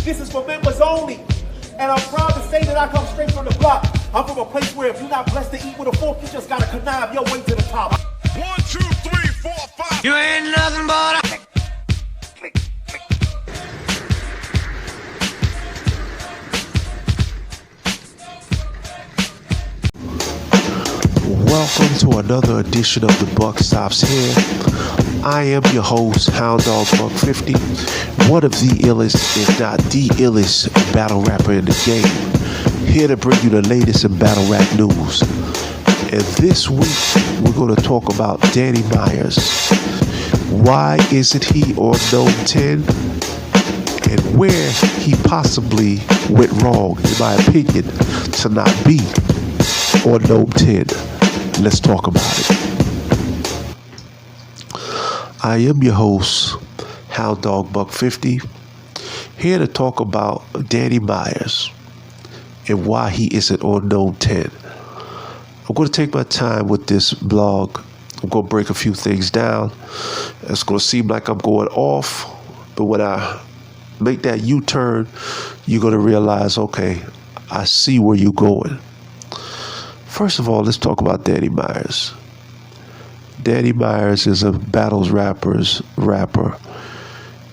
This is for members only. And I'm proud to say that I come straight from the block. I'm from a place where if you're not blessed to eat with a fork, you just gotta connive your way to the top. 1, 2, 3, 4, 5. You ain't nothing but a... Welcome to another edition of The Buck Stops Here. I am your host, Hound Dog Buck 50, one of the illest, if not the illest, battle rapper in the game. Here to bring you the latest in battle rap news. And this week, we're going to talk about Danny Myers. Why isn't he on Gnome 10? And where he possibly went wrong, in my opinion, to not be on Gnome 10. Let's talk about it. I am your host, Hound Dog Buck 50, here to talk about Danny Myers and why he isn't on Gnome 10. I'm going to take my time with this blog. I'm going to break a few things down. It's going to seem like I'm going off, but when I make that U-turn, you're going to realize, okay, I see where you're going. First of all, let's talk about Danny Myers. Danny Myers is a battles rapper.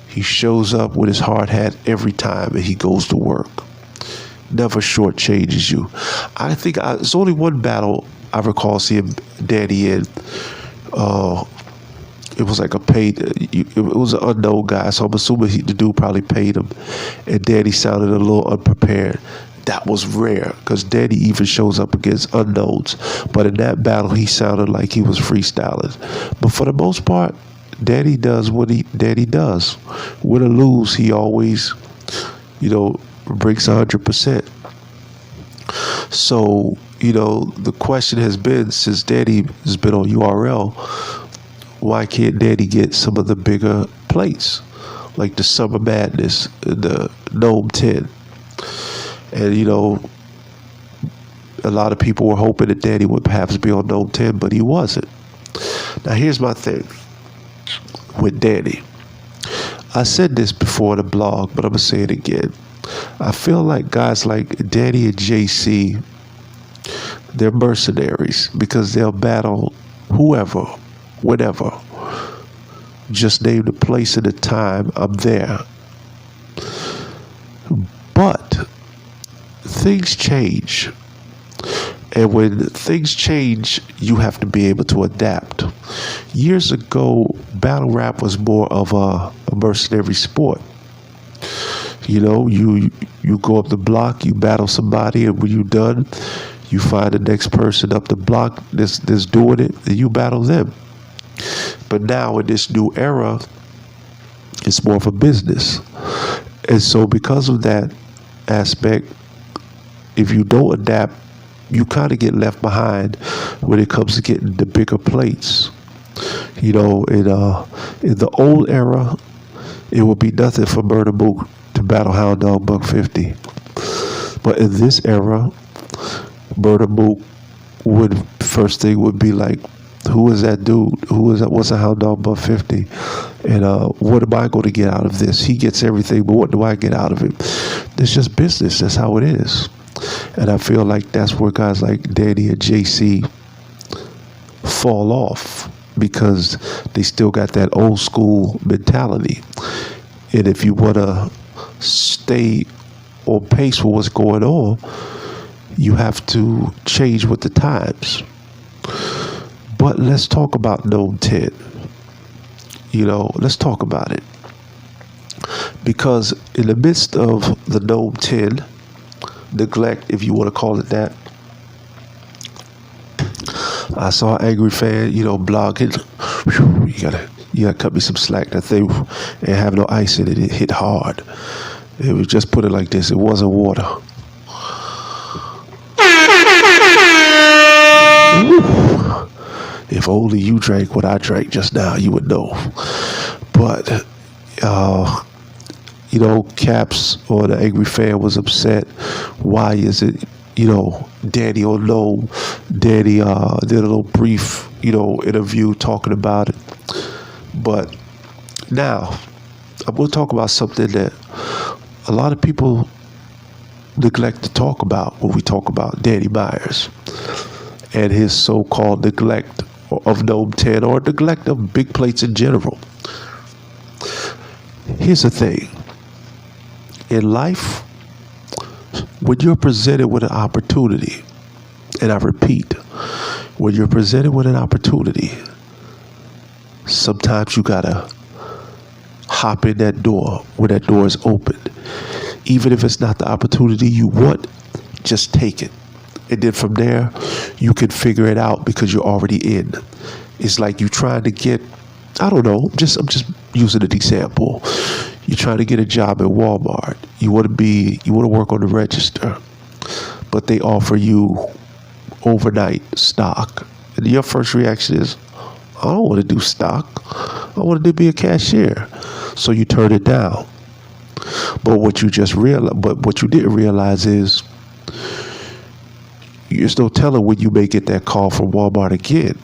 He shows up with his hard hat every time and he goes to work. Never shortchanges you. I think it's only one battle I recall seeing Danny in. It was like it was an unknown guy, so I'm assuming the dude probably paid him. And Danny sounded a little unprepared. That was rare because Danny even shows up against unknowns. But in that battle, he sounded like he was freestyling. But for the most part, Danny does what Danny does. Win or lose, he always, brings 100%. So, the question has been, since Danny has been on URL, why can't Danny get some of the bigger plates? Like the Summer Madness, the Gnome 10. And, a lot of people were hoping that Danny would perhaps be on Gnome 10, but he wasn't. Now, here's my thing with Danny. I said this before in the blog, but I'm going to say it again. I feel like guys like Danny and JC, they're mercenaries because they'll battle whoever, whenever. Just name the place and the time, I'm there. But things change. And when things change, you have to be able to adapt. Years ago, battle rap was more of a mercenary sport. You go up the block, you battle somebody, and when you're done, you find the next person up the block that's doing it, and you battle them. But now in this new era, it's more of a business. And so because of that aspect, if you don't adapt, you kind of get left behind when it comes to getting the bigger plates. In the old era, it would be nothing for Murder Mook to battle Hound Dog Buck 50. But in this era, Murder Mook first thing would be like, who is that dude? What's a Hound Dog Buck 50? And what am I going to get out of this? He gets everything, but what do I get out of it? It's just business. That's how it is. And I feel like that's where guys like Danny and JC fall off because they still got that old school mentality. And if you want to stay on pace with what's going on, you have to change with the times. But let's talk about Gnome 10. Let's talk about it. Because in the midst of the Gnome 10 neglect, if you want to call it that, I saw an angry fan, blogging. You gotta cut me some slack. That thing ain't have no ice in it. It hit hard. It was just put it like this. It wasn't water. Ooh. If only you drank what I drank just now, you would know. But, Caps or the angry fan was upset. Why is it, Danny or no? Danny did a little brief, interview talking about it. But now, I'm going to talk about something that a lot of people neglect to talk about when we talk about Danny Myers and his so-called neglect of Gnome 10 or neglect of big plates in general. Here's the thing. In life, when you're presented with an opportunity, and I repeat, when you're presented with an opportunity, sometimes you gotta hop in that door when that door is open. Even if it's not the opportunity you want, just take it. And then from there, you can figure it out because you're already in. It's like you trying to get, I don't know, I'm just using an example. You're trying to get a job at Walmart. You want to work on the register, but they offer you overnight stock. And your first reaction is, I don't want to do stock. I want to be a cashier. So you turn it down. But what you didn't realize is there's no telling when you may get that call from Walmart again.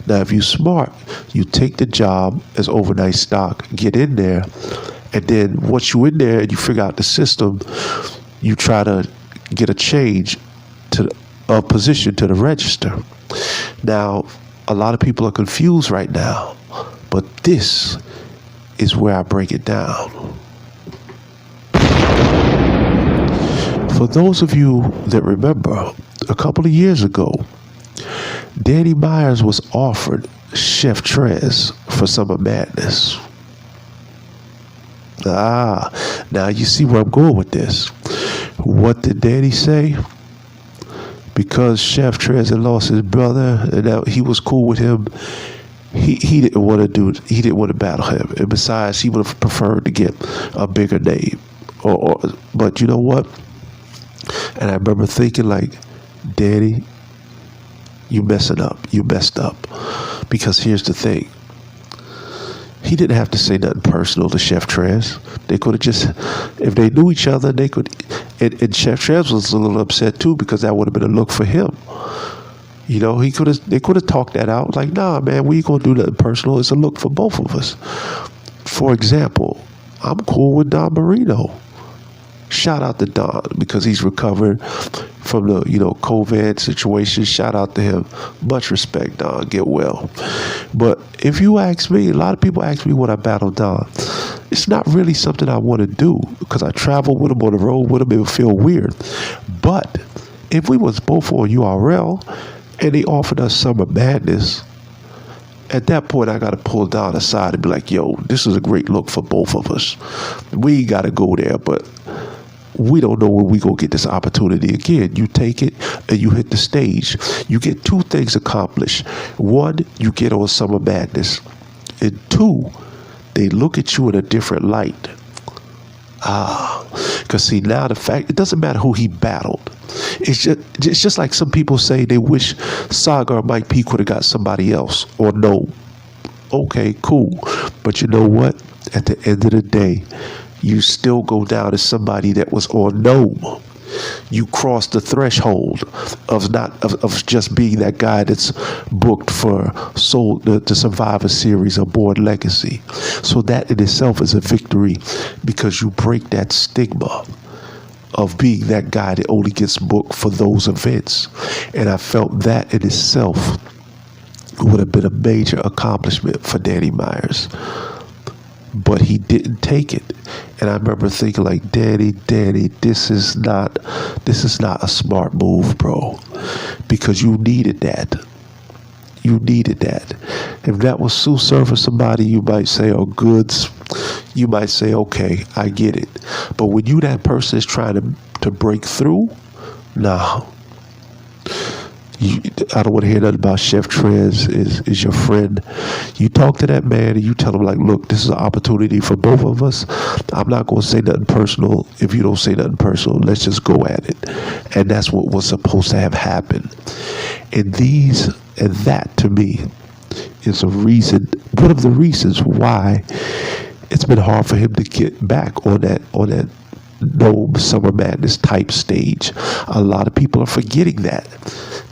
Now, if you're smart, you take the job as overnight stock, get in there, and then once you're in there and you figure out the system, you try to get a change to a position to the register. Now, a lot of people are confused right now, but this is where I break it down. For those of you that remember, a couple of years ago, Danny Myers was offered Chef Trance for Summer Madness. Now you see where I'm going with this. What did Danny say? Because Chef Trance had lost his brother and that he was cool with him, he didn't want to battle him. And besides, he would have preferred to get a bigger name. But you know what? And I remember thinking like, Danny, you messed up. Because here's the thing. He didn't have to say nothing personal to Chef Trance. They could have just, if they knew each other, they could, and Chef Trance was a little upset too because that would have been a look for him. You know, they could have talked that out like, nah, man, we ain't gonna do nothing personal. It's a look for both of us. For example, I'm cool with Don Marino. Shout out to Don because he's recovered from the, COVID situation. Shout out to him. Much respect, Don. Get well. But if you ask me, a lot of people ask me when I battle Don. It's not really something I want to do because I travel with him on the road with him. It would feel weird. But if we was both on URL and they offered us Summer Madness, at that point, I got to pull Don aside and be like, yo, this is a great look for both of us. We got to go there, but we don't know when we gonna get this opportunity again. You take it and you hit the stage. You get two things accomplished. One, you get on Summer Madness. And two, they look at you in a different light. Because see, now the fact, it doesn't matter who he battled. It's just like some people say they wish Saga or Mike P could have got somebody else. Or no. Okay, cool. But you know what? At the end of the day, you still go down as somebody that was on Gnome. You cross the threshold of just being that guy that's booked for the Survivor Series or Born Legacy. So that in itself is a victory because you break that stigma of being that guy that only gets booked for those events. And I felt that in itself would have been a major accomplishment for Danny Myers. But he didn't take it. And I remember thinking like, Danny, this is not a smart move, bro. Because you needed that. If that was Sue Surfer somebody, you might say, oh, goods. You might say, okay, I get it. But when you that person is trying to break through, nah. I don't want to hear nothing about Chef Trance is your friend. You talk to that man and you tell him like, look, this is an opportunity for both of us. I'm not going to say nothing personal. If you don't say nothing personal, let's just go at it. And that's what was supposed to have happened. And that to me is one of the reasons why it's been hard for him to get back on that Gnome Summer Madness type stage. A lot of people are forgetting that.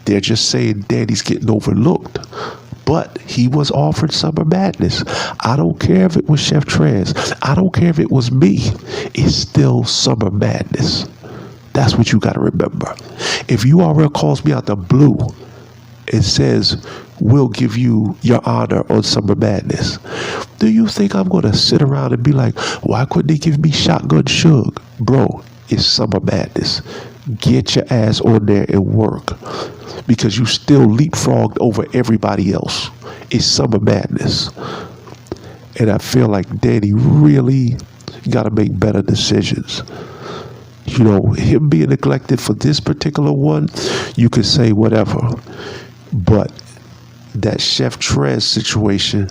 They're just saying Danny's getting overlooked. But he was offered Summer Madness. I don't care if it was Chef Trance. I don't care if it was me. It's still Summer Madness. That's what you got to remember. If URL calls me out the blue and says, we'll give you your honor on Summer Madness, do you think I'm going to sit around and be like, why couldn't they give me Shotgun Suge? Bro, it's Summer Madness. Get your ass on there and work, because you still leapfrogged over everybody else. It's Summer Madness. And I feel like Danny really got to make better decisions. You know, him being neglected for this particular one, you could say whatever. But that Chef Trance situation,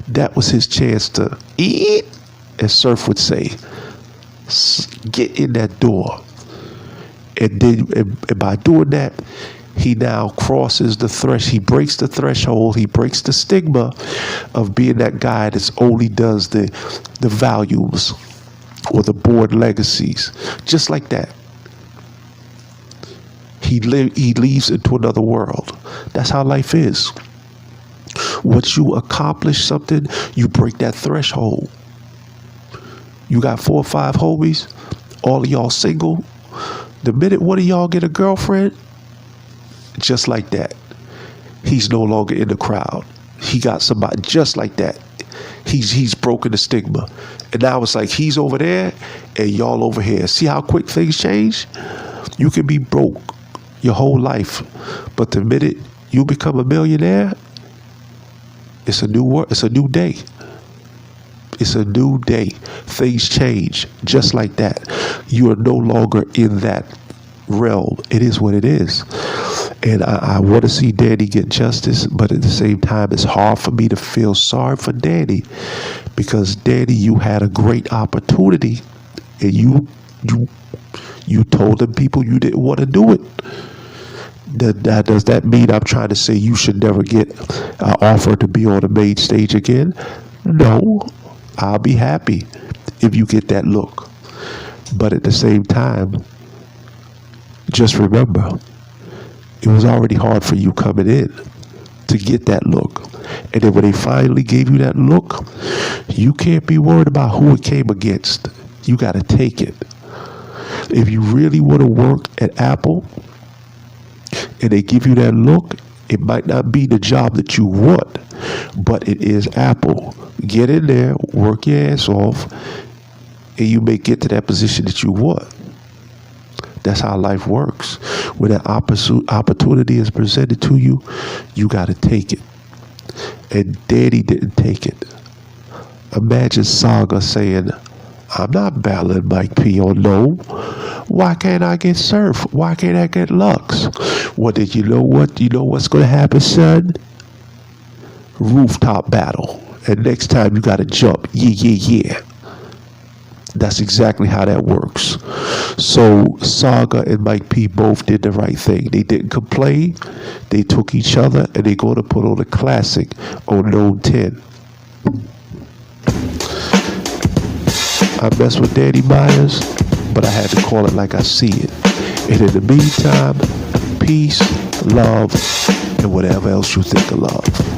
that was his chance to eat, as Surf would say, get in that door. And then and by doing that, he now crosses the he breaks the threshold, he breaks the stigma of being that guy that only does the volumes or the board legacies. Just like that. He leaves into another world. That's how life is. Once you accomplish something, you break that threshold. You got 4 or 5 homies, all of y'all single. The minute one of y'all get a girlfriend, just like that, he's no longer in the crowd. He got somebody just like that. He's broken the stigma. And now it's like he's over there and y'all over here. See how quick things change? You can be broke your whole life, but the minute you become a millionaire, it's a new it's a new day. It's a new day. Things change just like that. You are no longer in that realm. It is what it is. And I want to see Danny get justice, but at the same time, it's hard for me to feel sorry for Danny, because Danny, you had a great opportunity, and you told them people you didn't want to do it. Does that mean I'm trying to say you should never get an offer to be on the main stage again? No. I'll be happy if you get that look. But at the same time, just remember, it was already hard for you coming in to get that look. And then when they finally gave you that look, you can't be worried about who it came against. You got to take it. If you really want to work at Apple and they give you that look, it might not be the job that you want, but it is Apple. Get in there, work your ass off, and you may get to that position that you want. That's how life works. When that opportunity is presented to you, you got to take it. And Danny didn't take it. Imagine Saga saying, I'm not battling Mike P on no. Why can't I get Surf? Why can't I get Lux? Well, then you know what? You know what's going to happen, son? Rooftop battle. And next time you got to jump. Yeah. That's exactly how that works. So Saga and Mike P both did the right thing. They didn't complain. They took each other and they're going to put on a classic on Node 10. I mess with Danny Myers, but I had to call it like I see it. And in the meantime, peace, love, and whatever else you think of love.